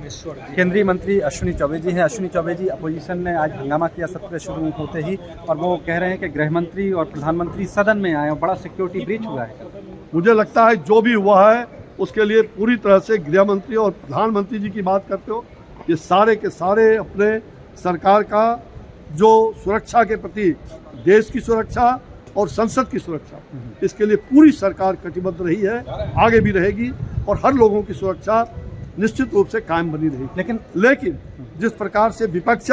केंद्रीय मंत्री अश्विनी चौबे जी हैं। अश्विनी चौबे जी, अपोजिशन ने आज हंगामा किया सत्र शुरू होते ही, और वो कह रहे हैं कि गृह मंत्री और प्रधानमंत्री सदन में आए और बड़ा सिक्योरिटी ब्रीच हुआ है। मुझे लगता है जो भी हुआ है उसके लिए पूरी तरह से गृह मंत्री और प्रधानमंत्री जी की बात करते हो, ये सारे के सारे अपने सरकार का जो सुरक्षा के प्रति, देश की सुरक्षा और संसद की सुरक्षा, इसके लिए पूरी सरकार कटिबद्ध रही है, आगे भी रहेगी और हर लोगों की सुरक्षा निश्चित रूप से कायम बनी रहेगी। लेकिन जिस प्रकार से विपक्ष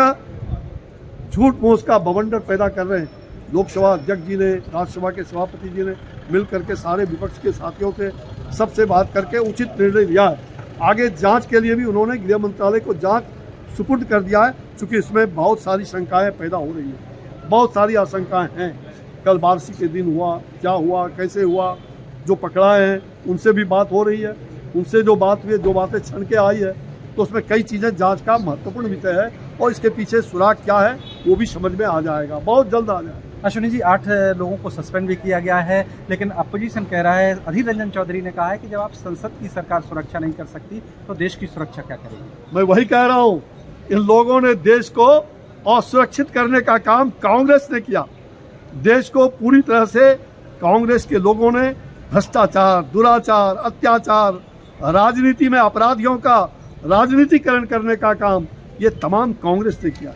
झूठ मूठ का बवंडर पैदा कर रहे हैं, लोकसभा अध्यक्ष जी ने, राज्यसभा के सभापति जी ने मिल करके सारे विपक्ष के साथियों से सबसे बात करके उचित निर्णय लिया है। आगे जांच के लिए भी उन्होंने गृह मंत्रालय को जांच सुपुर्द कर दिया है, चूँकि इसमें बहुत सारी शंकाएँ पैदा हो रही हैं, बहुत सारी आशंकाएँ हैं। कल बारसी के दिन हुआ, क्या हुआ, कैसे हुआ, जो पकड़ाए हैं उनसे भी बात हो रही है, उनसे जो बात हुई, जो बातें छन के आई है, तो उसमें कई चीज़ें जांच का महत्वपूर्ण विषय है और इसके पीछे सुराग क्या है वो भी समझ में आ जाएगा, बहुत जल्द आ जाएगा। अश्विनी जी, 8 लोगों को सस्पेंड भी किया गया है, लेकिन अपोजिशन कह रहा है, अधीर रंजन चौधरी ने कहा है कि जब आप संसद की सरकार सुरक्षा नहीं कर सकती तो देश की सुरक्षा क्या करेगी। मैं वही कह रहा हूँ, इन लोगों ने देश को असुरक्षित करने का काम कांग्रेस ने किया। देश को पूरी तरह से कांग्रेस के लोगों ने भ्रष्टाचार, दुराचार, अत्याचार, राजनीति में अपराधियों का राजनीतिकरण करने का काम, ये तमाम कांग्रेस ने किया।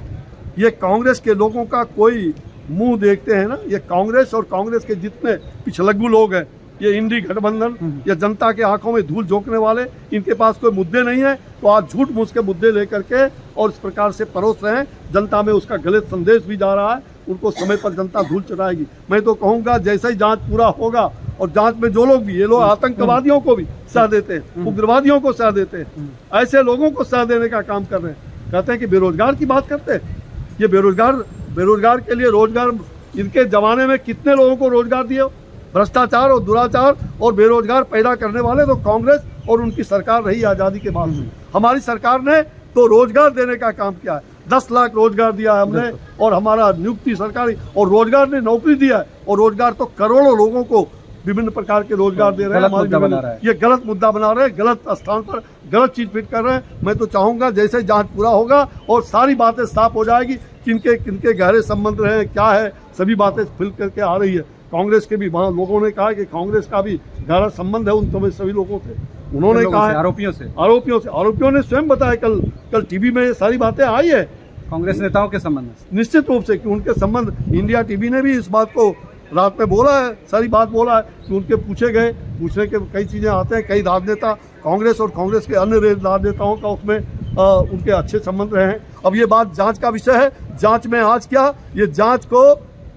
ये कांग्रेस के लोगों का कोई मुंह देखते हैं ना, ये कांग्रेस और कांग्रेस के जितने पिछलग्गू लोग हैं, ये इंडी गठबंधन, ये जनता के आंखों में धूल झोंकने वाले, इनके पास कोई मुद्दे नहीं है, तो आज झूठ मूठ के मुद्दे लेकर के और इस प्रकार से परोस रहे हैं। जनता में उसका गलत संदेश भी जा रहा है, उनको समय पर जनता धूल चढ़ाएगी। मैं तो कहूँगा जैसे ही जांच पूरा होगा, और जांच में जो लोग भी, ये लोग आतंकवादियों को भी साथ देते हैं, उग्रवादियों को साथ देते हैं, ऐसे लोगों को साथ देने का काम कर रहे हैं। कहते हैं कि बेरोजगार की बात करते हैं, ये बेरोजगार के लिए रोजगार, इनके जमाने में कितने लोगों को रोजगार दिए। भ्रष्टाचार और दुराचार और बेरोजगार पैदा करने वाले तो कांग्रेस और उनकी सरकार रही आज़ादी के बाद में। हमारी सरकार ने तो रोजगार देने का काम किया है, 10 लाख रोजगार दिया है हमने, और हमारा नियुक्ति सरकारी और रोजगार ने नौकरी दिया है, और रोजगार तो करोड़ों लोगों को विभिन्न प्रकार के रोजगार दे रहे हैं। ये गलत मुद्दा बना रहे हैं, गलत स्थान पर गलत चीज फिट कर रहे हैं। मैं तो चाहूंगा जैसे जांच पूरा होगा और सारी बातें साफ हो जाएगी, किनके गहरे संबंध रहे हैं, क्या है, सभी बातें खुल करके आ रही है। कांग्रेस के भी वहाँ लोगों ने कहा कि कांग्रेस का भी गहरा संबंध है उन सभी लोगों से। उन्होंने कहा आरोपियों ने स्वयं बताया, कल टीवी में ये सारी बातें आई है कांग्रेस नेताओं के संबंध में, निश्चित रूप से कि उनके संबंध, इंडिया टीवी ने भी इस बात को रात में बोला है, सारी बात बोला है कि उनके पूछने के कई चीज़ें आते हैं। कई राजनेता कांग्रेस और कांग्रेस के अन्य राजनेताओं का उसमें उनके अच्छे संबंध रहे हैं। अब ये बात जांच का विषय है, जांच में आज क्या, ये जांच को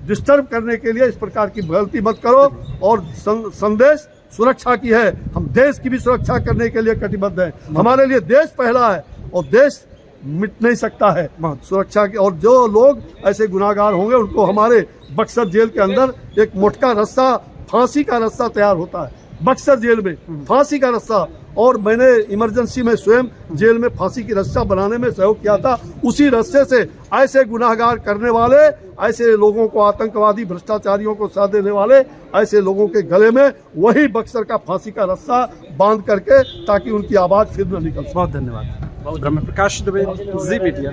डिस्टर्ब करने के लिए इस प्रकार की गलती मत करो, और संदेश सुरक्षा की है। हम देश की भी सुरक्षा करने के लिए कटिबद्ध हैं। हमारे लिए देश पहला है और देश मिट नहीं सकता है सुरक्षा के। और जो लोग ऐसे गुनाहगार होंगे उनको हमारे बक्सर जेल के अंदर एक मोटका रस्सा, फांसी का रस्सा तैयार होता है बक्सर जेल में, फांसी का रस्सा। और मैंने इमरजेंसी में स्वयं जेल में फांसी की रस्सा बनाने में सहयोग किया था। उसी रस्से से ऐसे गुनाहगार करने वाले, ऐसे लोगों को, आतंकवादी भ्रष्टाचारियों को साथ देने वाले ऐसे लोगों के गले में वही बक्सर का फांसी का रस्सा बांध करके, ताकि उनकी आवाज़ फिर न निकल। बहुत धन्यवाद। ब्रह्म प्रकाश दुबे, जी मीडिया।